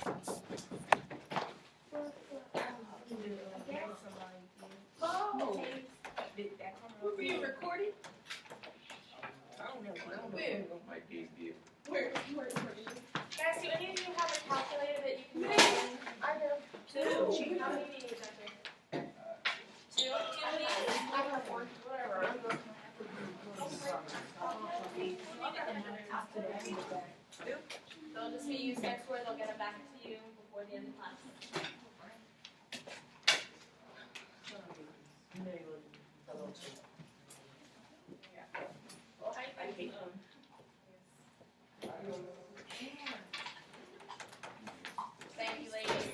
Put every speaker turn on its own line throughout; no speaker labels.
Oh, we're being recorded. I don't know. Where?
Guys, do any of you have a calculator that you can plug in?
I do.
Two. How many do you need, Doctor? Two? Do you need?
I have one.
Whatever. They'll just be used next word. They'll get them back to you before the end of class. Well, I hate them. Thank you, ladies.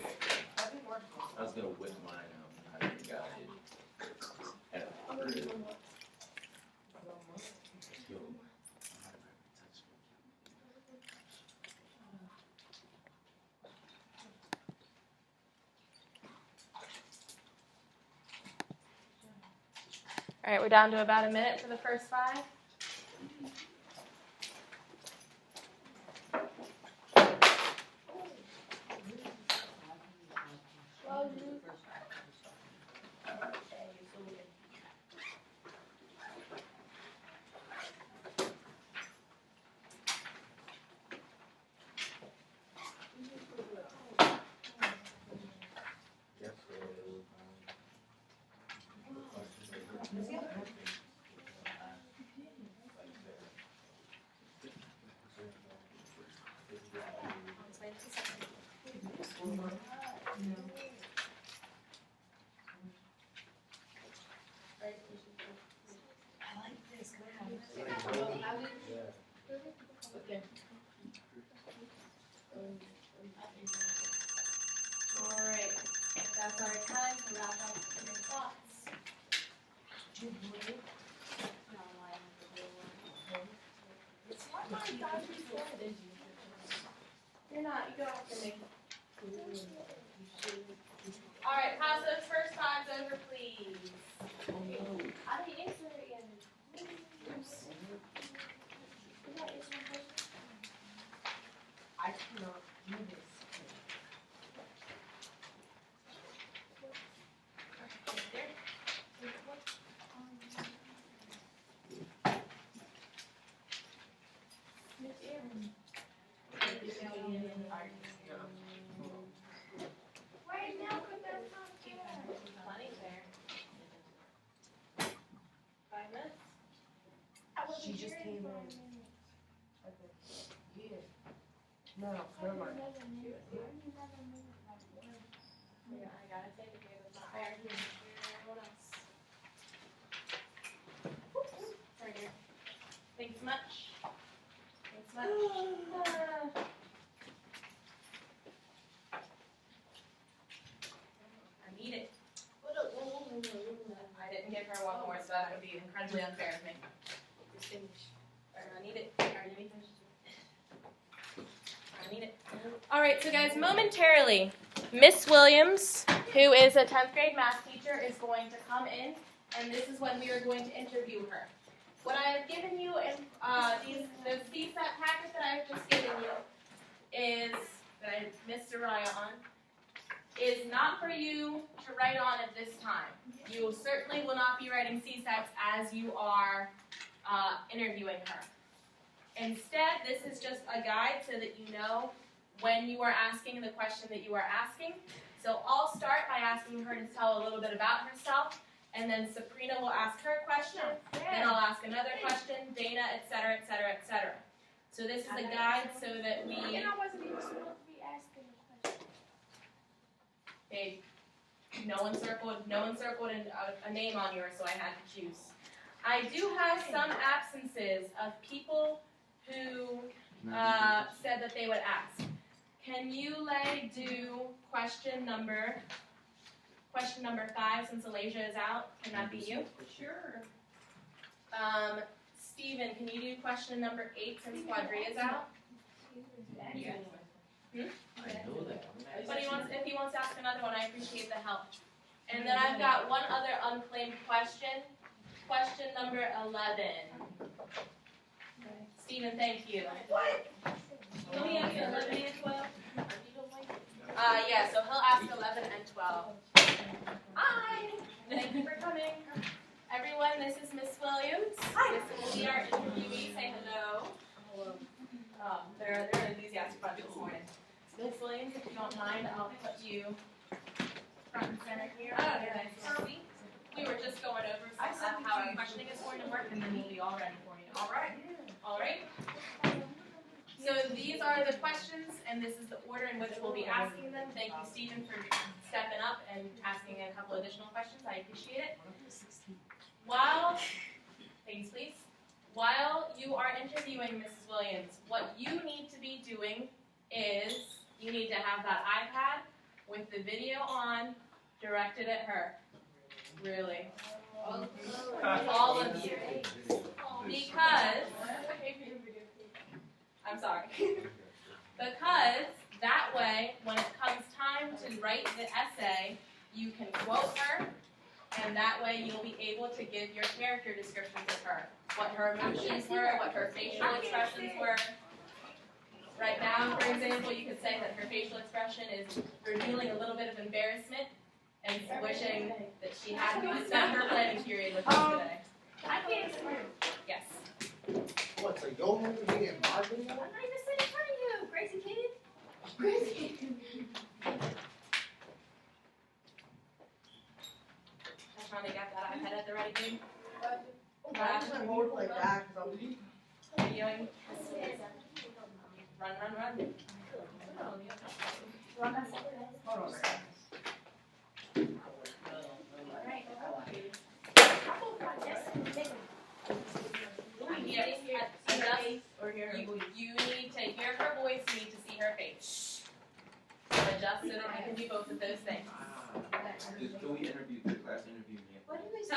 I was gonna whip mine out. I didn't got it. Had it through. Yo.
All right, we're down to about a minute for the first 5. All right, that's our time to wrap up your thoughts. You're not. You don't have to make. All right, pass those first 5s over, please. I didn't answer it yet. Oops. Did I answer my question?
I cannot do this.
Wait, now put that on
Plenty there. 5 minutes.
She just came in. Yeah. No, never mind.
Yeah, I gotta take it here. That's not fair. Everyone else. Right here. Thanks much. Thanks much. I need it. I didn't give her one more, so that would be incredibly unfair of me. I need it. I need it. All right, so guys, momentarily, Miss Williams, who is a 10th grade math teacher, is going to come in, and this is when we are going to interview her. What I have given you in the CSAT packet that I have just given you is, that I missed Araya on, is not for you to write on at this time. You certainly will not be writing CSATs as you are interviewing her. Instead, this is just a guide so that you know when you are asking the question that you are asking. So I'll start by asking her to tell a little bit about herself, and then Sabrina will ask her question, then I'll ask another question, Dana, etc., etc., etc. So this is a guide so that we...
And I wasn't even supposed to be asking a question.
Babe, no one circled a name on yours, so I had to choose. I do have some absences of people who said that they would ask. Can you, Lay, do question number 5 since Alasia is out? Can that be you?
Sure.
Steven, can you do question number 8 since Quadri is out?
I know that.
But if he wants to ask another one, I appreciate the help. And then I've got one other unclaimed question. Question number 11. Steven, thank you.
What?
Can we answer 11 and 12? Yeah, so he'll ask 11 and 12. Hi! Thank you for coming. Everyone, this is Miss Williams. Hi. This will be our interviewee. Say hello. Hello. They're an enthusiastic bunch this morning. Miss Williams, if you don't mind, I'll put you front and center here. Nice to see. We were just going over how our questioning is going to work, and then we'll be all ready for you. All right? All right? So these are the questions, and this is the order in which we'll be asking them. Thank you, Stephen, for stepping up and asking a couple additional questions. I appreciate it. Thanks, please. While you are interviewing Mrs. Williams, what you need to be doing is you need to have that iPad with the video on, directed at her. Really. All of you. Because, I'm sorry. Because that way, when it comes time to write the essay, you can quote her, and that way you'll be able to give your character descriptions of her. What her emotions were, what her facial expressions were. Right now, for example, you could say that her facial expression is revealing a little bit of embarrassment and wishing that she hadn't spent her planning period with us today.
I can't.
Yes.
What, so you're going to be in my video?
I'm not even sitting in front of you, crazy kid. Crazy kid.
Tashana, got that iPad at the ready, babe?
I just went more like that because I'm
Videoing. Run, run, run.
hold on.
Yes, you need to hear her voice, you need to see her face. Adjust so that you can do both of those things.
Can we interview the class interview me?
What did we say?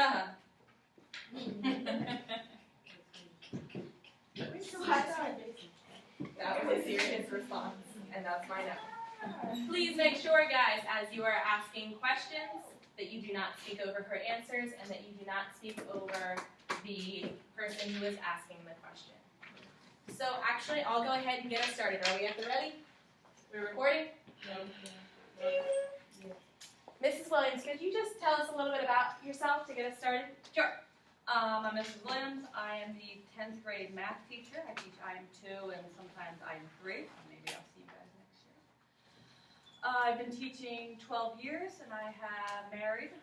That was a serious response, and that's my note. Please make sure, guys, as you are asking questions, that you do not speak over her answers and that you do not speak over the person who is asking the question. So actually, I'll go ahead and get us started. Are we at the ready? We're recording? Mrs. Williams, could you just tell us a little bit about yourself to get us started?
Sure. I'm Mrs. Williams. I am the 10th grade math teacher. I teach IM2 and sometimes IM3. Maybe I'll see you guys next year. I've been teaching 12 years and I have married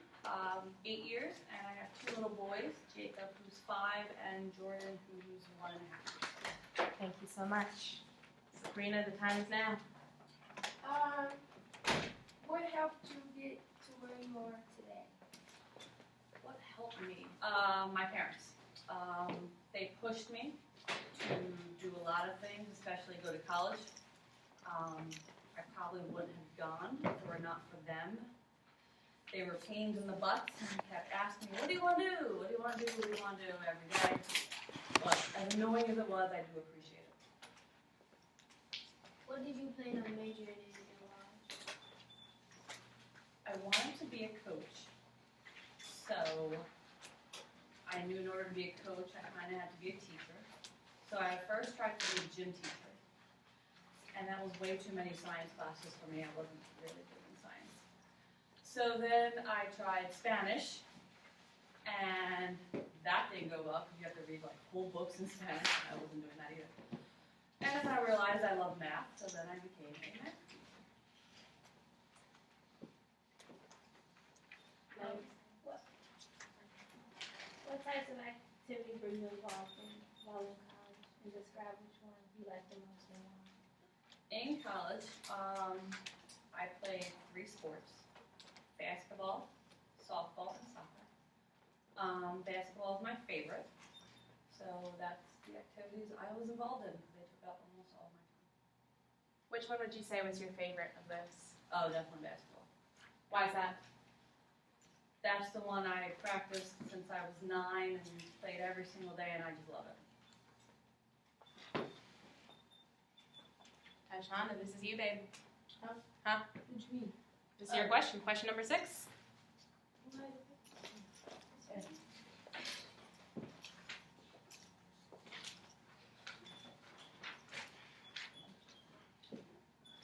8 years and I have 2 little boys, Jacob who's 5 and Jordan who's 1.5.
Thank you so much. Sabrina, the time is now.
What helped you get to where you are today?
What helped me? My parents. They pushed me to do a lot of things, especially go to college. I probably wouldn't have gone if it were not for them. They were pains in the butts and kept asking me, what do you want to do? What do you want to do? What do you want to do every day? But as annoying as it was, I do appreciate it.
What did you plan on majoring in your life?
I wanted to be a coach. So I knew in order to be a coach, I kind of had to be a teacher. So I first tried to be a gym teacher. And that was way too many science classes for me. I wasn't really good in science. So then I tried Spanish. And that didn't go well because you have to read like whole books in Spanish. I wasn't doing that either. And then I realized I love math, so then I became a math teacher.
What types of activities were you involved in while in college? And describe which one you liked the most and why.
In college, I played 3 sports: basketball, softball, and soccer. Basketball is my favorite, so that's the activities I was involved in. They took up almost all of my time.
Which one would you say was your favorite of those?
Oh, definitely basketball.
Why is that?
That's the one I practiced since I was 9 and played every single day, and I just love it.
Ashana, this is you, babe.
Huh?
Huh?
What do you mean?
This is your question. Question number 6.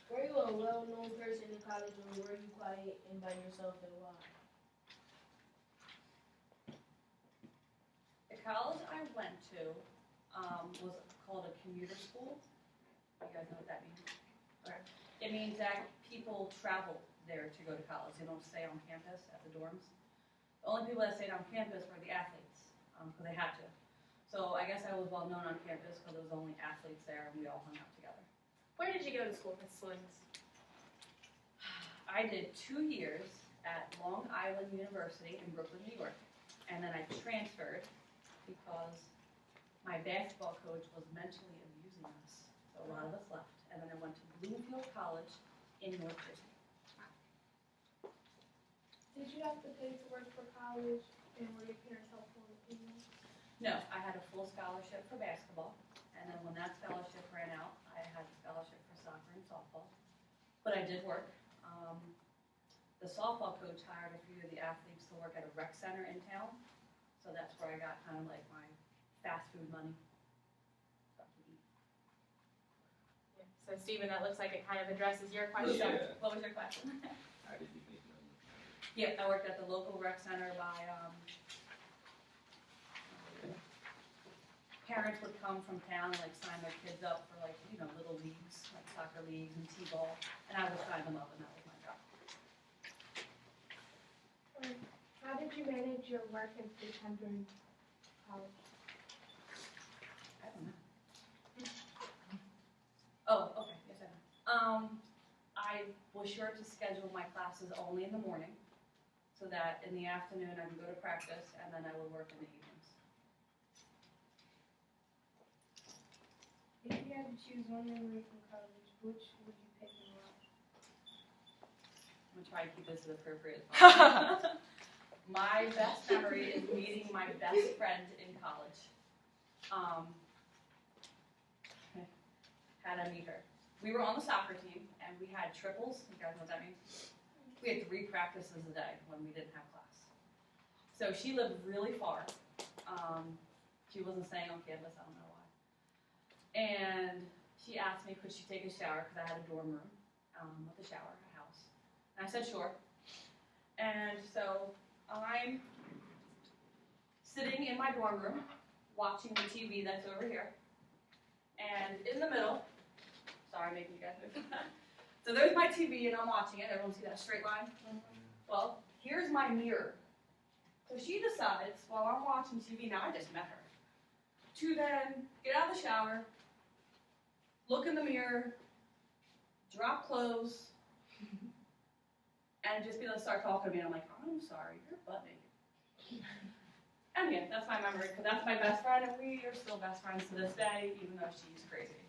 Were you a a well-known person in college, or were you quiet and by yourself, and why?
The college I went to was called a commuter school. You guys know what that means?
Correct.
It means that people travel there to go to college. They don't stay on campus at the dorms. The only people that stayed on campus were the athletes, because they had to. So I guess I was well known on campus because there was only athletes there and we all hung out together.
Where did you go to school, Mrs. Williams?
I did 2 years at Long Island University in Brooklyn, New York. And then I transferred because my basketball coach was mentally abusing us. So a lot of us left. And then I went to Bloomfield College in North Jersey.
Did you have to pay to work for college, and were your parents helpful in you?
No, I had a full scholarship for basketball. And then when that scholarship ran out, I had a scholarship for soccer and softball. But I did work. The softball coach hired a few of the athletes to work at a rec center in town. So that's where I got kind of like my fast food money. So I could eat.
So Stephen, that looks like it kind of addresses your question.
Yeah.
What was your question?
How did you get them?
Yeah, I worked at the local rec center by, parents would come from town and like sign their kids up for like, little leagues, like soccer leagues and t-ball, and I would sign them up and that was my job.
How did you manage your work and free time during college?
I don't know. Oh, okay, yes I know. I was sure to schedule my classes only in the morning, so that in the afternoon I can go to practice and then I would work in the evenings.
If you had to choose one memory from college, which would you pick and why?
I'm gonna try to keep this as appropriate as possible. My best memory is meeting my best friend in college. How did I meet her? We were on the soccer team and we had triples. You guys know what that means? We had 3 practices a day when we didn't have class. So she lived really far. She wasn't staying on campus, I don't know why. And she asked me could she take a shower because I had a dorm room with a shower, a house. And I said sure. And so I'm sitting in my dorm room watching the TV that's over here. And in the middle, sorry making you guys move. So there's my TV and I'm watching it. Everyone see that straight line? Well, here's my mirror. So she decides while I'm watching TV, now I just met her, to then get out of the shower, look in the mirror, drop clothes, and just be like, start talking to me. And I'm like, I'm sorry, you're butt naked. And yeah, that's my memory, because that's my best friend, and we are still best friends to this day, even though she's crazy.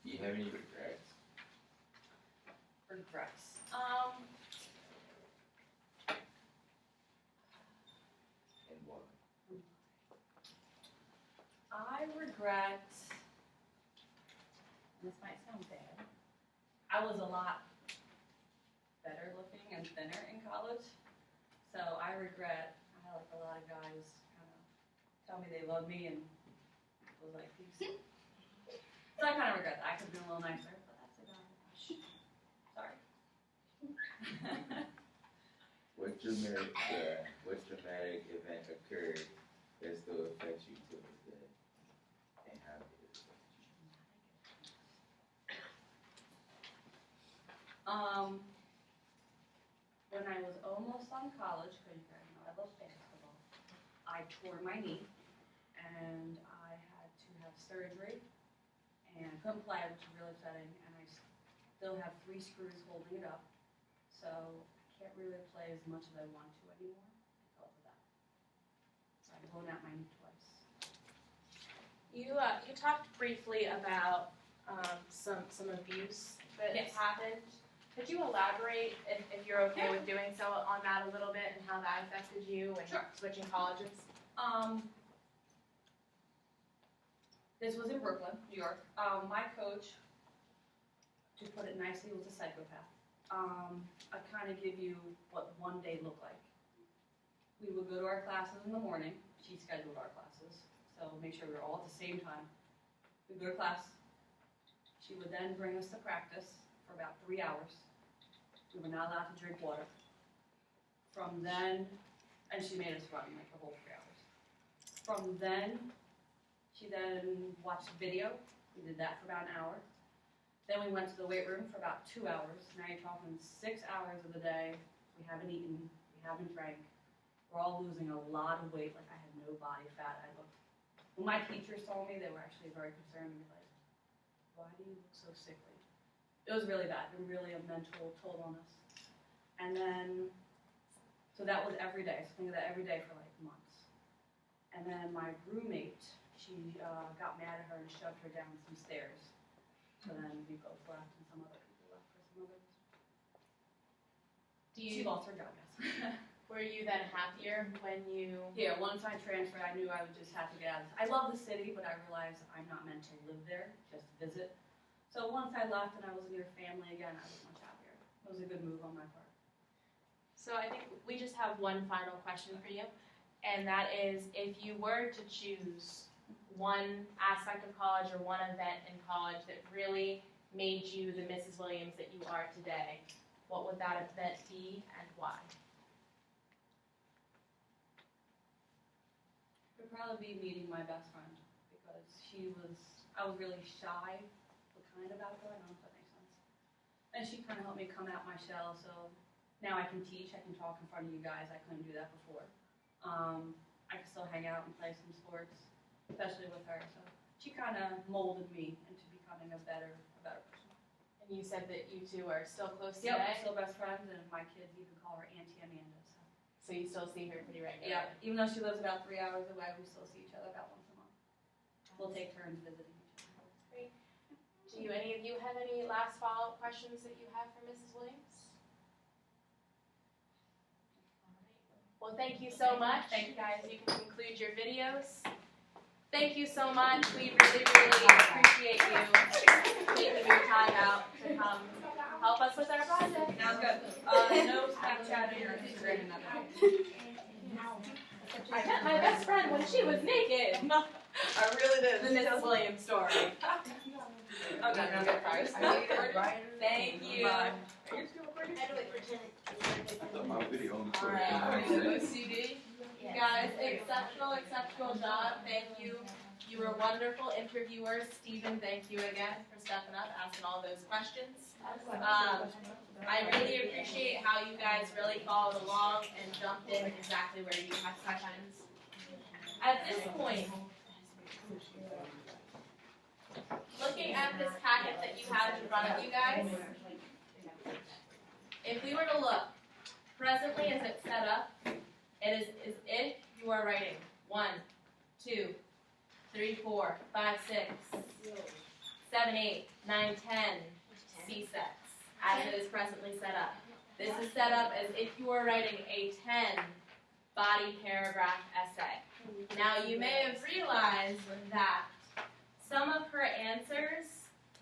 Do you have any regrets?
Regrets.
And what?
I regret, this might sound bad, I was a lot better looking and thinner in college, so I regret, I had like a lot of guys kind of tell me they love me and was like, peace. So I kind of regret that. I could have been a little nicer, but that's a guy. Sorry.
What dramatic event occurred that still affects you to this day? And how did it affect you?
When I was almost on college, because you guys know I love basketball, I tore my knee, and I had to have surgery, and couldn't play, which is really upsetting, and I still have 3 screws holding it up, so I can't really play as much as I want to anymore because of that. So I've blown out my knee twice.
You talked briefly about some abuse that
Yes.
happened. Could you elaborate, if you're okay with doing so, on that a little bit and how that affected you and
Sure.
switching colleges?
This was in Brooklyn, New York. My coach, to put it nicely, was a psychopath. I kind of give you what one day looked like. We would go to our classes in the morning. She scheduled our classes, so make sure we were all at the same time. we'd go to class. She would then bring us to practice for about 3 hours. We were not allowed to drink water. From then, and she made us run like the whole 3 hours. From then, she then watched video. We did that for about an hour. Then we went to the weight room for about 2 hours. Now you're talking 6 hours of the day. We haven't eaten, we haven't drank. We're all losing a lot of weight. Like I had no body fat. When my teachers told me, they were actually very concerned. They were like, why do you look so sickly? It was really bad. It was really a mental toll on us. And then, so that was every day. So think of that every day for like months. And then my roommate, she got mad at her and shoved her down some stairs. So then we both left and some other people left for some other reason. She lost her job, yes.
Were you then happier when you?
Yeah, once I transferred, I knew I would just have to get out. I love the city, but I realized I'm not meant to live there, just visit. So once I left and I was near family again, I was much happier. It was a good move on my part.
So I think we just have one final question for you, and that is, if you were to choose one aspect of college or one event in college that really made you the Mrs. Williams that you are today, what would that event be and why?
It would probably be meeting my best friend because I was really shy, but kind of outgoing. I don't know if that makes sense. And she kind of helped me come out my shell, so now I can teach, I can talk in front of you guys. I couldn't do that before. I can still hang out and play some sports, especially with her. So she kind of molded me into becoming a better person.
And you said that you two are still close
Yep,
today?
we're still best friends, and my kids even call her Auntie Amanda.
So you still see her pretty regularly?
Yeah, even though she lives about 3 hours away, we still see each other about once a month. We'll take turns visiting each other.
Great. Do any of you have any last follow-up questions that you have for Mrs. Williams? Well, thank you so much. Thank you guys. You can conclude your videos. Thank you so much. We really, really appreciate you taking your time out to come help us with our project.
Sounds good. No Snapchatting or Instagram, nothing.
I met my best friend when she was naked.
I really did.
The Mrs. Williams story.
Okay, now get first. Thank you.
My video on the
All right, OCD. You guys, exceptional job. Thank you. You were wonderful interviewers. Stephen, thank you again for stepping up, asking all those questions. I really appreciate how you guys really followed along and jumped in exactly where you had questions. At this point, looking at this packet that you have in front of you guys, if we were to look, presently as it's set up, it is if you are writing 1, 2, 3, 4, 5, 6, 7, 8, 9, 10 C sets as it is presently set up. This is set up as if you were writing a 10 body paragraph essay. Now you may have realized that some of her answers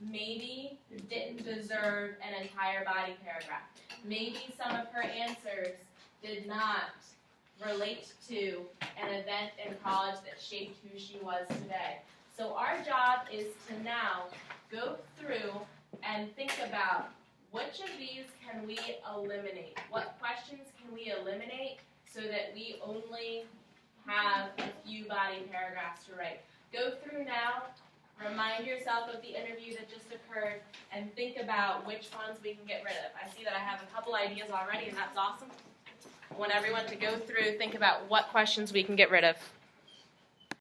maybe didn't deserve an entire body paragraph. Maybe some of her answers did not relate to an event in college that shaped who she was today. So our job is to now go through and think about which of these can we eliminate? What questions can we eliminate so that we only have a few body paragraphs to write? Go through now, remind yourself of the interview that just occurred, and think about which ones we can get rid of. I see that I have a couple ideas already, and that's awesome. I want everyone to go through, think about what questions we can get rid of.